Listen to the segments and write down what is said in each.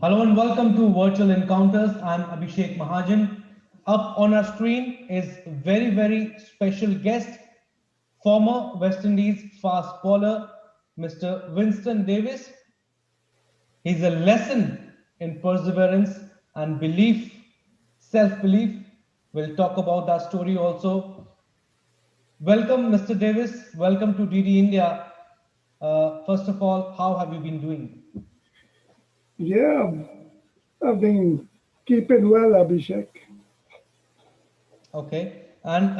Hello and welcome to Virtual Encounters. I'm Abhishek Mahajan. Up on our screen is very special guest, former West Indies fast bowler, Mr. Winston Davis. He's a lesson in perseverance and belief, self-belief. We'll talk about that story also. Welcome, Mr. Davis. Welcome to DD India. First of all, how have you been doing? Yeah, I've been keeping well, Abhishek. Okay. And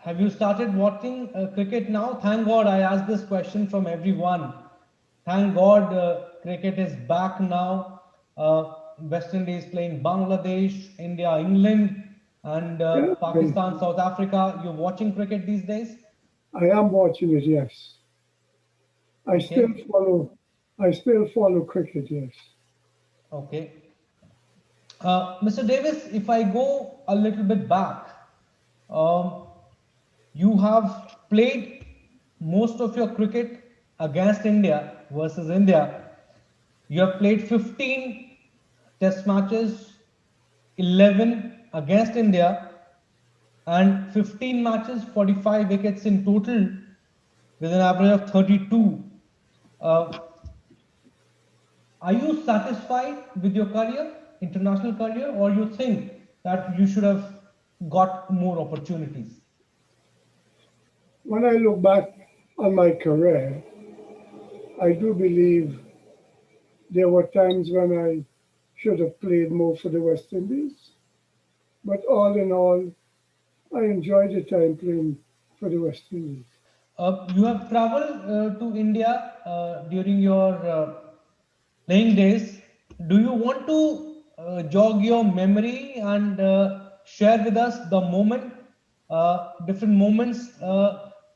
have you started watching cricket now? Thank God I asked this question from everyone. Thank God cricket is back now. West Indies playing Bangladesh, India, England, and Yeah, Pakistan, South Africa. You're watching cricket these days? I am watching it. Yes, I still Okay. follow. I still follow cricket. Yes. Okay. Mr. Davis, if I go a little bit back, um, you have played most of your cricket against India versus India. You have played 15 test matches, 11 against India, and 15 matches, 45 wickets in total, with an average of 32. Uh, are you satisfied with your career, international career, or you think that you should have got more opportunities? When I look back on my career, I do believe there were times when I should have played more for the West Indies. But all in all, I enjoyed the time playing for the West Indies. You have traveled to India during your playing days. Do you want to jog your memory and share with us the different moments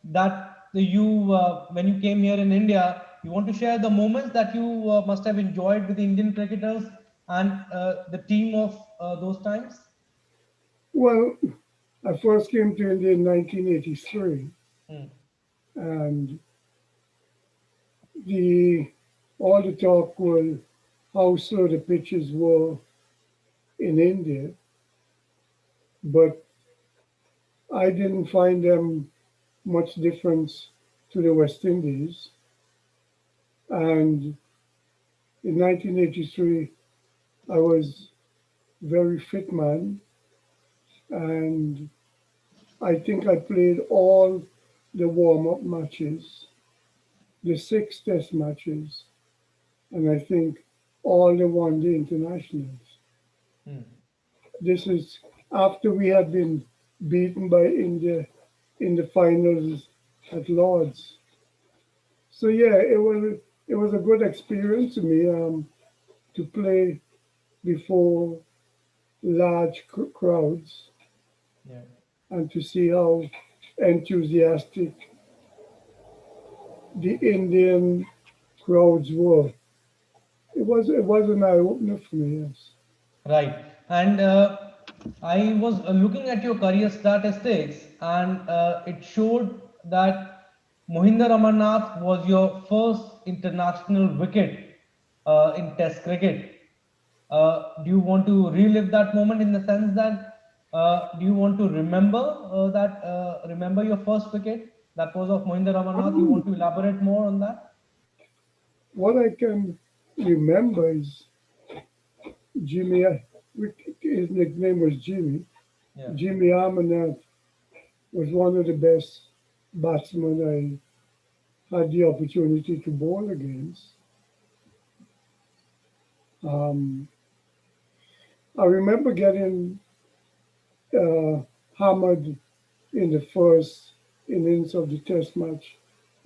that when you came here in India? You want to share the moments that you must have enjoyed with the Indian cricketers and the team of those times? Well, I first came to India in 1983, Hmm. and the all the talk was how slow the pitches were in India, but I didn't find them much difference to the West Indies. And in 1983, I was very fit man, and I think I played all the warm-up matches, the six test matches, and I think all the one-day internationals. Hmm. This is after we had been beaten by India in the finals at Lords. So yeah, it was a good experience to me to play before large crowds Yeah. and to see how enthusiastic the Indian crowds were. It was an eye opener for me. Yes. Right. And I was looking at your career statistics, and it showed that Mohinder Amarnath was your first international wicket in Test cricket. Do you want to relive that moment in the sense that do you want to remember your first wicket that was of Mohinder Amarnath? You want Um, to elaborate more on that? what I can remember is Jimmy. His nickname was Jimmy. Yeah. Jimmy Amanat was one of the best batsmen I had the opportunity to bowl against. Um, I remember getting uh, hammered in the first innings of the test match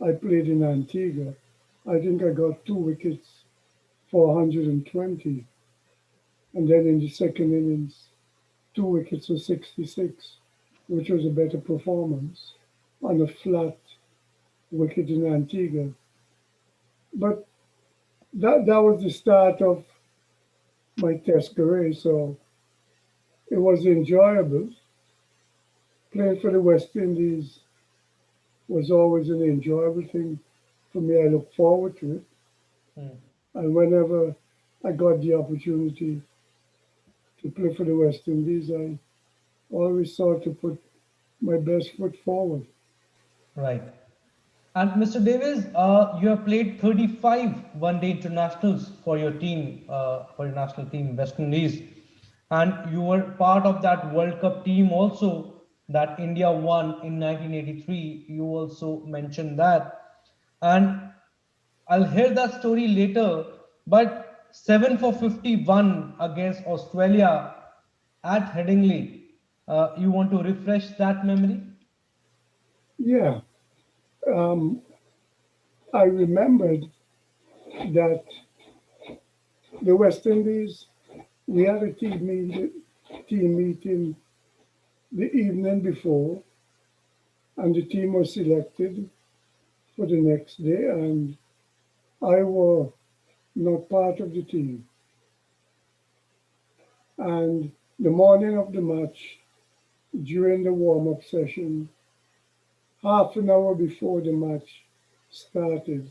I played in Antigua. I think I got 2 wickets for 120. And then in the second innings, 2 wickets for 66, which was a better performance on a flat wicket in Antigua. But that was the start of my test career, so it was enjoyable. Playing for the West Indies was always an enjoyable thing for me. I look forward to it. Hmm. And whenever I got the opportunity to play for the West Indies, I always sought to put my best foot forward. Right. And Mr. Davis, you have played 35 one-day internationals for your team, for your national team, West Indies, and you were part of that World Cup team also that India won in 1983. You also mentioned that, and I'll hear that story later. But 7 for 51 against Australia at Headingley. You want to refresh that memory? Yeah, um, I remembered that the West Indies, we had a team meeting the evening before, and the team was selected for the next day, and I were not part of the team. And the morning of the match, during the warm-up session, half an hour before the match started,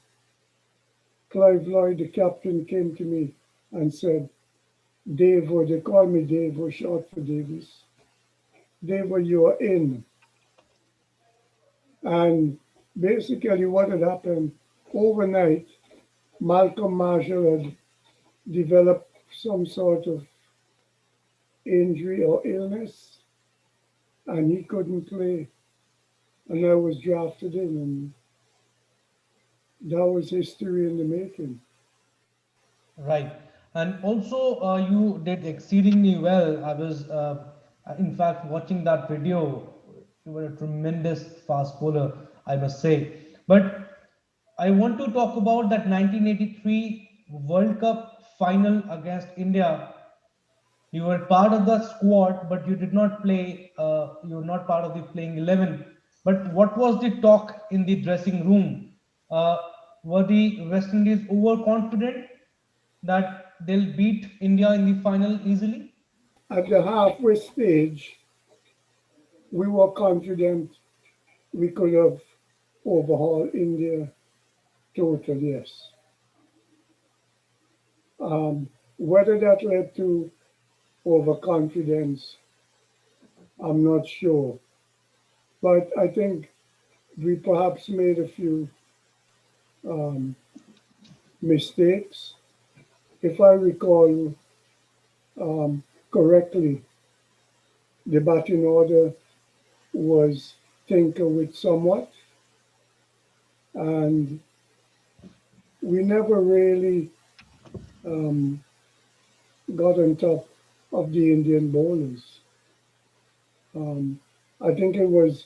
Clive Lloyd, the captain, came to me and said, Davo, they call me Davo, short for Davis. Davo, you're in. And basically, what had happened overnight, Malcolm Marshall had developed some sort of injury or illness, and he couldn't play. And I was drafted in, and that was history in the making. Right. And also, you did exceedingly well. I was, in fact, watching that video. You were a tremendous fast bowler, I must say. But I want to talk about that 1983 World Cup final against India. You were part of the squad, but you did not play. You were not part of the playing 11. But what was the talk in the dressing room? Uh, were the West Indies overconfident that they'll beat India in the final easily? At the halfway stage, we were confident we could have overhauled India total, yes. Whether that led to overconfidence, I'm not sure. But I think we perhaps made a few um, mistakes. If I recall um, correctly, the batting order was tinker with somewhat, and we never really um, got on top of the Indian bowlers. Um, I think it was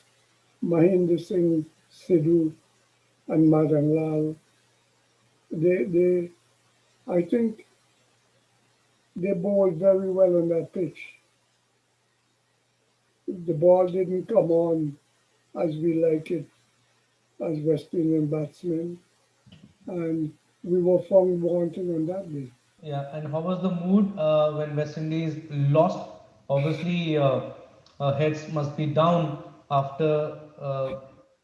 Mahinder Singh Sidhu and Madan Lal. They, I think they bowled very well on that pitch. The ball didn't come on as we like it as West Indian batsmen, and we were found wanting on that day. Yeah, and how was the mood when West Indies lost? Obviously, heads must be down after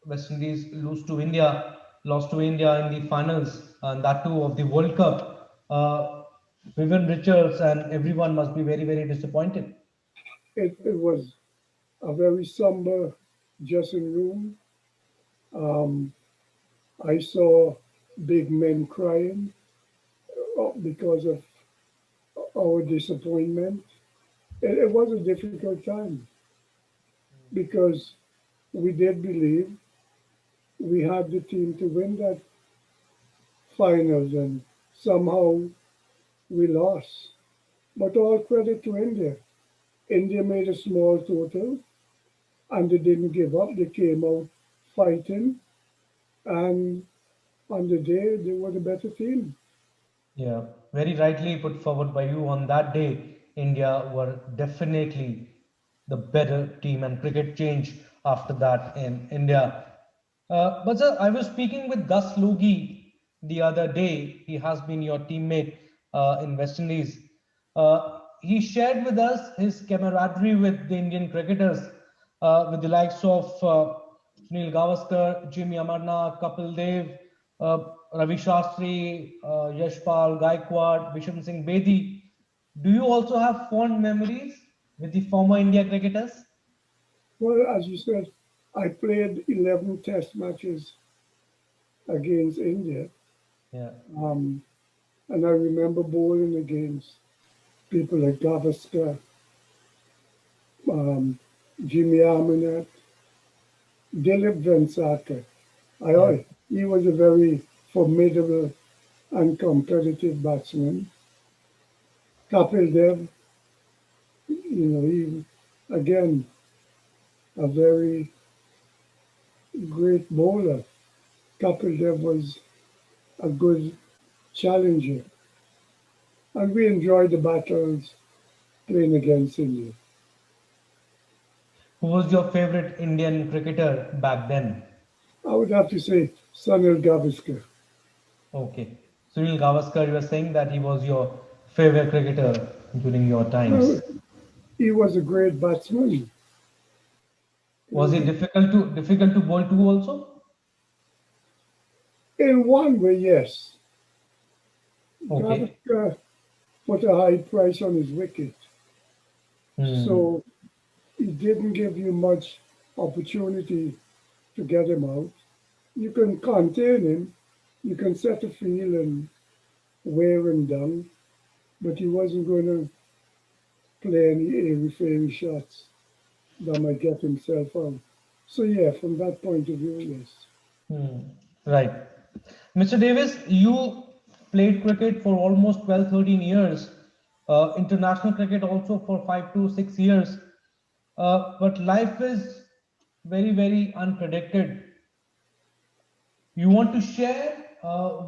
West Indies lost to India in the finals, and that too of the World Cup. Vivian Richards and everyone must be very, very disappointed. It was a very somber dressing room. Um, I saw big men crying because of our disappointment. It was a difficult time because we did believe we had the team to win that finals, and somehow we lost. But all credit to India. India made a small total and they didn't give up. They came out fighting, and on the day they were the better team. Yeah, very rightly put forward by you on that day. India were definitely the better team, and cricket changed after that in India. But sir, I was speaking with Gus Logie the other day. He has been your teammate in West Indies. He shared with us his camaraderie with the Indian cricketers, with the likes of Sunil Gavaskar, Jimmy Amarnath, Kapil Dev. Ravi Shastri, Yashpal, Gaikwad, Bisham Singh Bedi. Do you also have fond memories with the former India cricketers? Well, as you said, I played 11 test matches against India. Yeah, Um, and I remember bowling against people like Gavaskar, um, Jimmy Arminet, Dilip Vensarkar. yeah. He was a very formidable and competitive batsman. Kapil Dev, he again a very great bowler. Kapil Dev was a good challenger, and we enjoyed the battles playing against India. Who was your favorite Indian cricketer back then? I would have to say Sunil Gavaskar. Okay. Sunil Gavaskar, you were saying that he was your favorite cricketer during your times. Well, he was a great batsman. Was it Uh, difficult to bowl too also? In one way, yes, Okay. Gavaskar put a high price on his wicket, Hmm. so he didn't give you much opportunity to get him out. You can contain him, you can set a field and wear him down, but he wasn't going to play any airy-fairy shots that might get himself out. So yeah, from that point of view, yes. Hmm. Right. Mr. Davis, you played cricket for almost 12, 13 years, international cricket also for 5 to 6 years. But life is very, very unpredicted. You want to share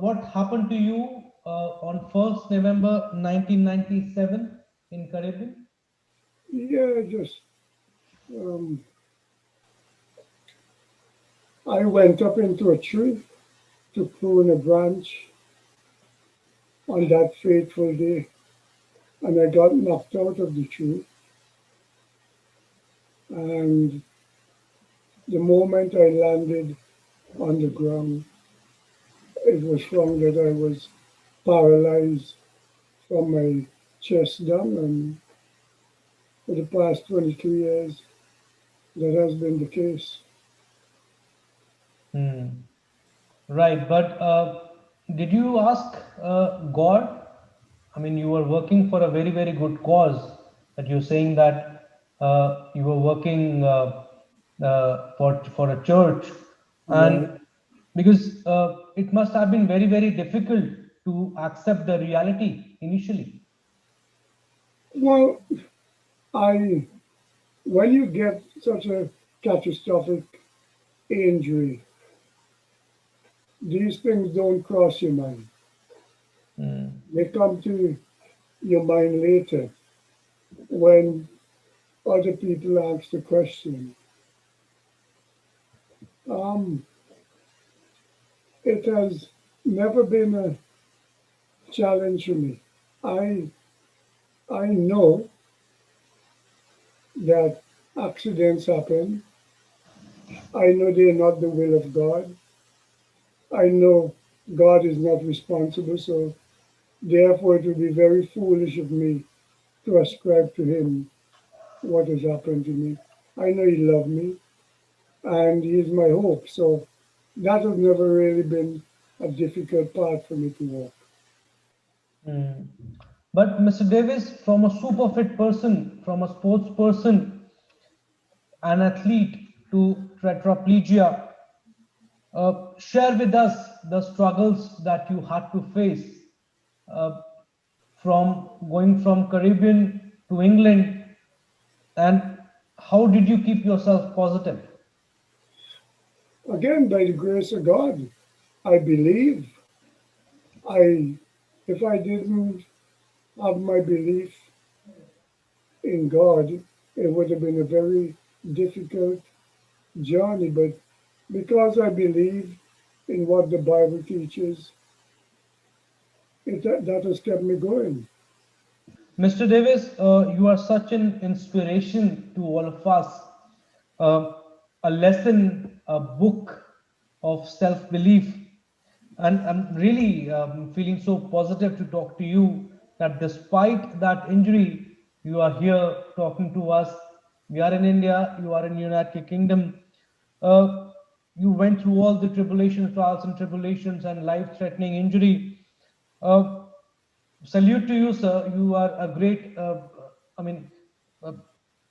what happened to you on 1st November 1997 in Caribbean? Yeah, just um, I went up into a tree to prune a branch on that fateful day, and I got knocked out of the tree. And the moment I landed on the ground, it was found that I was paralyzed from my chest down, and for the past 22 years, that has been the case. Hmm. Right, but did you ask God? I mean, you were working for a very, very good cause. That you're saying that you were working for a church, Right. and because it must have been very, very difficult to accept the reality initially. Well, I when you get such a catastrophic injury, these things don't cross your mind. Hmm. They come to your mind later when other people ask the question. Um, it has never been a challenge for me. I I know that accidents happen. I know they're not the will of God. I know God is not responsible, so therefore it would be very foolish of me to ascribe to him what has happened to me. I know he loved me and he is my hope. So that has never really been a difficult path for me to walk. Hmm. But Mr. Davis, from a super fit person, from a sports person, an athlete to tetraplegia, share with us the struggles that you had to face uh, from going from Caribbean to England, and how did you keep yourself positive? Again, by the grace of God, I believe I if I didn't have my belief in God, it would have been a very difficult journey. But because I believe in what the Bible teaches, that has kept me going. Mr. Davis, you are such an inspiration to all of us. Uh, a lesson, a book of self belief. And I'm really feeling so positive to talk to you that despite that injury, you are here talking to us. We are in India, you are in United Kingdom. Uh, you went through all the tribulations, trials and tribulations, and life-threatening injury. Uh, Salute to you, sir. You are a great, I mean, uh,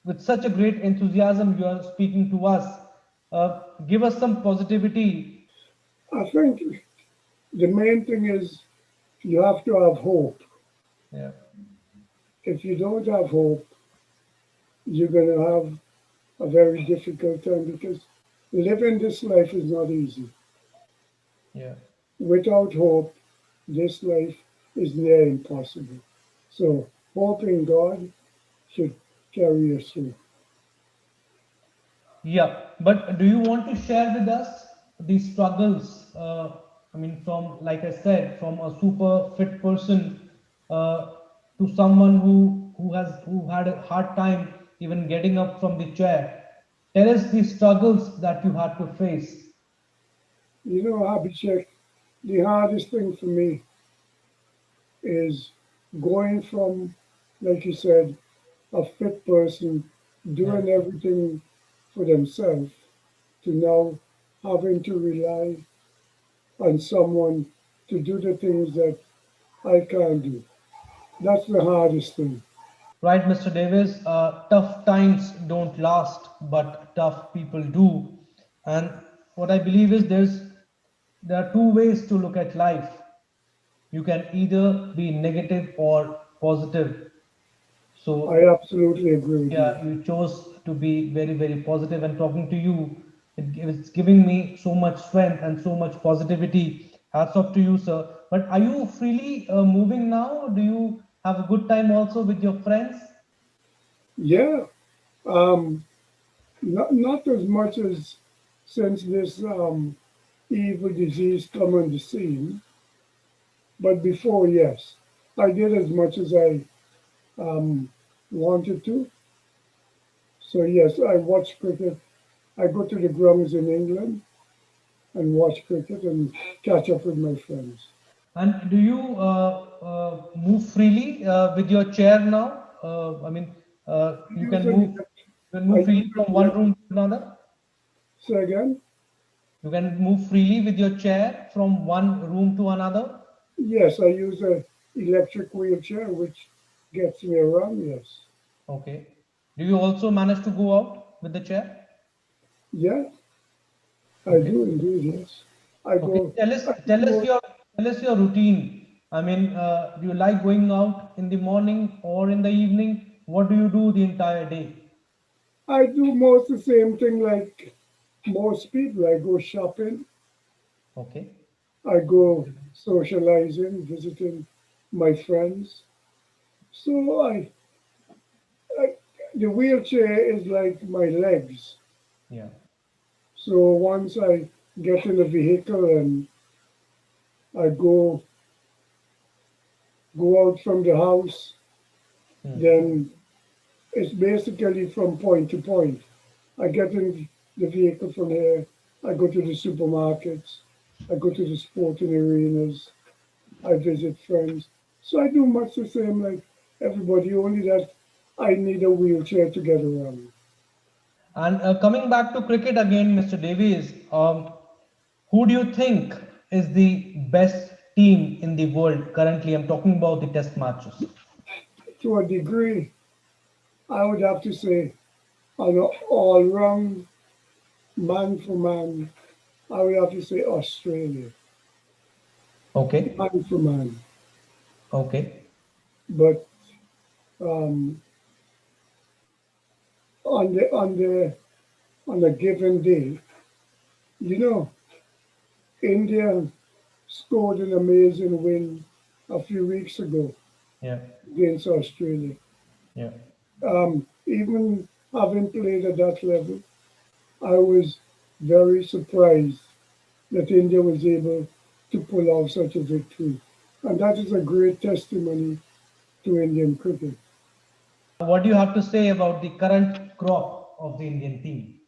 with such a great enthusiasm, you are speaking to us. Give us some positivity. I think the main thing is you have to have hope. Yeah, If you don't have hope, you're going to have a very difficult time because living this life is not easy. yeah. Without hope, this life is near impossible. So, hope in God should carry us through. Yeah, but do you want to share with us the struggles? I mean, from, like I said, from a super fit person uh, to someone who had a hard time even getting up from the chair. Tell us the struggles that you had to face. You know, Abhishek, the hardest thing for me is going from, like you said, a fit person Yeah, doing everything for themselves to now having to rely on someone to do the things that I can't do. That's the hardest thing. right, Mr. Davis. Tough times don't last, but tough people do. And what I believe is there are two ways to look at life. You can either be negative or positive. So I absolutely agree with you. yeah, you chose to be very, very positive, and talking to you, it's giving me so much strength and so much positivity. Hats off to you, sir. But are you freely moving now? Do you have a good time also with your friends? Yeah, um, not as much as since this evil disease come on the scene, but before, yes, I did as much as I um, wanted to. So yes, I watch cricket. I go to the grounds in England and watch cricket and catch up with my friends. And do you move freely with your chair now? I mean, I use an elect- you can I move use freely an from one elect- room to another. Say again. You can move freely with your chair from one room to another. Yes, I use a electric wheelchair, which gets me around. Yes. Okay. Do you also manage to go out with the chair? Yeah, I Okay. do indeed. Yes, I Okay. go. I go. Tell us your routine. I mean, do you like going out in the morning or in the evening? What do you do the entire day? I do most the same thing like most people. I go shopping. Okay. I go socializing, visiting my friends. So I the wheelchair is like my legs. Yeah. So once I get in the vehicle and I go out from the house, Hmm. then it's basically from point to point. I get in the vehicle from here. I go to the supermarkets. I go to the sporting arenas. I visit friends. So I do much the same like everybody, only that I need a wheelchair to get around. And coming back to cricket again, Mr. Davies, who do you think is the best team in the world currently? I'm talking about the test matches. To a degree, I would have to say, on an all round, man for man, I would have to say Australia, Okay. man for man. Okay. But um, on a given day, you know, India scored an amazing win a few weeks ago Yeah. against Australia. Yeah. Even having played at that level, I was very surprised that India was able to pull off such a victory. And that is a great testimony to Indian cricket. What do you have to say about the current crop of the Indian team?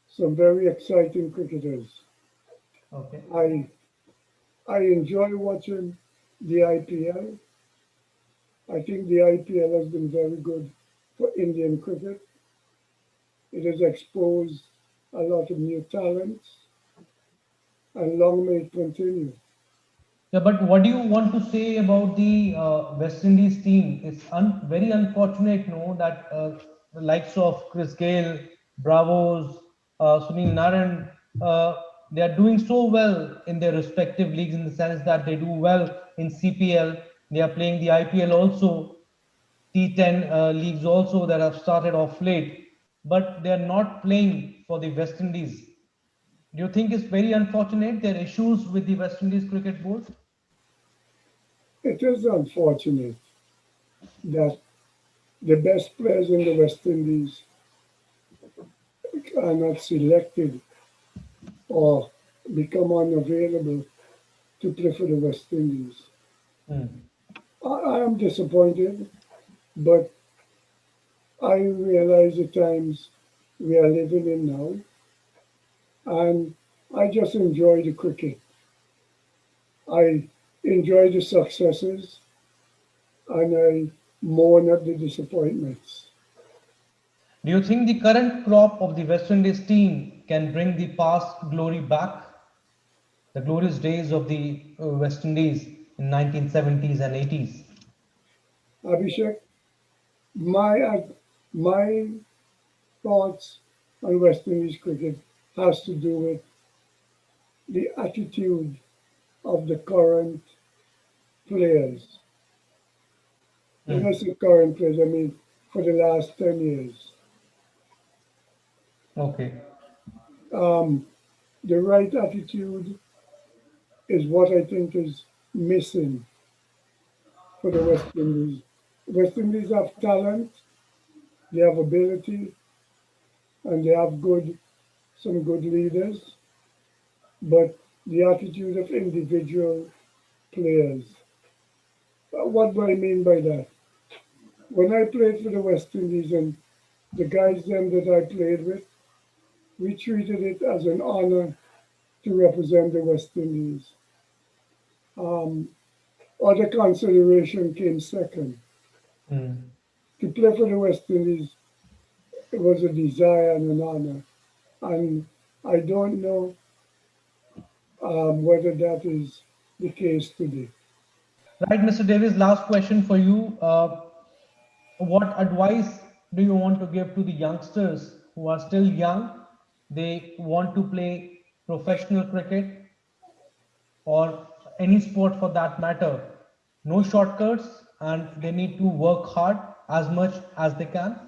Some very exciting cricketers. Okay. I I enjoy watching the IPL. I think the IPL has been very good for Indian cricket. It has exposed a lot of new talents, and long may it continue. Yeah, but what do you want to say about the West Indies team? It's very unfortunate, no, that the likes of Chris Gale, Bravos, Sunil Naran, uh, they are doing so well in their respective leagues in the sense that they do well in CPL. They are playing the IPL also, T10 leagues also that have started off late, but they are not playing for the West Indies. Do you think it's very unfortunate? There are issues with the West Indies cricket board? It is unfortunate that the best players in the West Indies are not selected or become unavailable to play for the West Indies. Hmm. I am disappointed, but I realize the times we are living in now, and I just enjoy the cricket. I enjoy the successes, and I mourn at the disappointments. Do you think the current crop of the West Indies team can bring the past glory back? The glorious days of the West Indies in 1970s and 80s? Abhishek, my my thoughts on West Indies cricket has to do with the attitude of the current players. When I Hmm. say current players, I mean for the last 10 years. Okay. Um, the right attitude is what I think is missing for the West Indies. West Indies have talent, they have ability, and they have some good leaders, but the attitude of individual players. What do I mean by that? When I played for the West Indies and the guys then that I played with, we treated it as an honor to represent the West Indies. Um, Other consideration came second. Hmm. To play for the West Indies, it was a desire and an honor. And I don't know whether that is the case today. Right, Mr. Davis, last question for you. What advice do you want to give to the youngsters who are still young? They want to play professional cricket or any sport for that matter. No shortcuts, and they need to work hard as much as they can.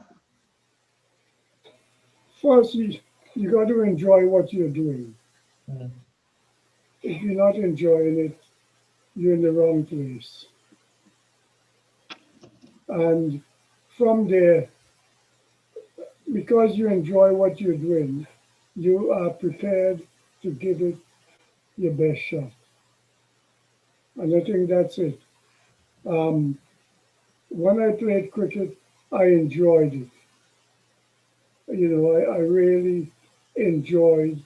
First, you got to enjoy what you're doing. Mm. If you're not enjoying it, you're in the wrong place. And from there, because you enjoy what you're doing, you are prepared to give it your best shot. And I think that's it. Um, when I played cricket, I enjoyed it. I really enjoyed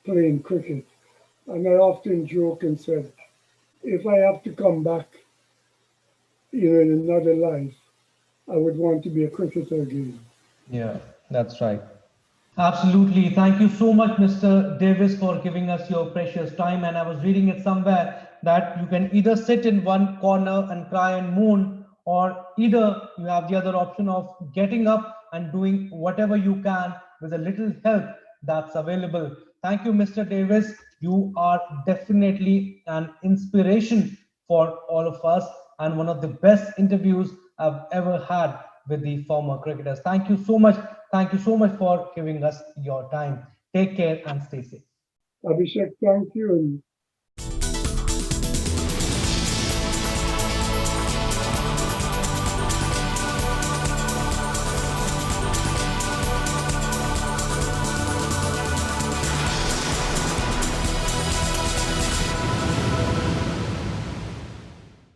playing cricket. And I often joke and said, if I have to come back, in another life, I would want to be a cricketer again. Yeah, that's right. Absolutely. Thank you so much, Mr. Davis, for giving us your precious time. And I was reading it somewhere that you can either sit in one corner and cry and moan, or either you have the other option of getting up and doing whatever you can with a little help that's available. Thank you, Mr. Davis. You are definitely an inspiration for all of us and one of the best interviews I've ever had with the former cricketers. Thank you so much. Thank you so much for giving us your time. Take care and stay safe. Abhishek, thank you. And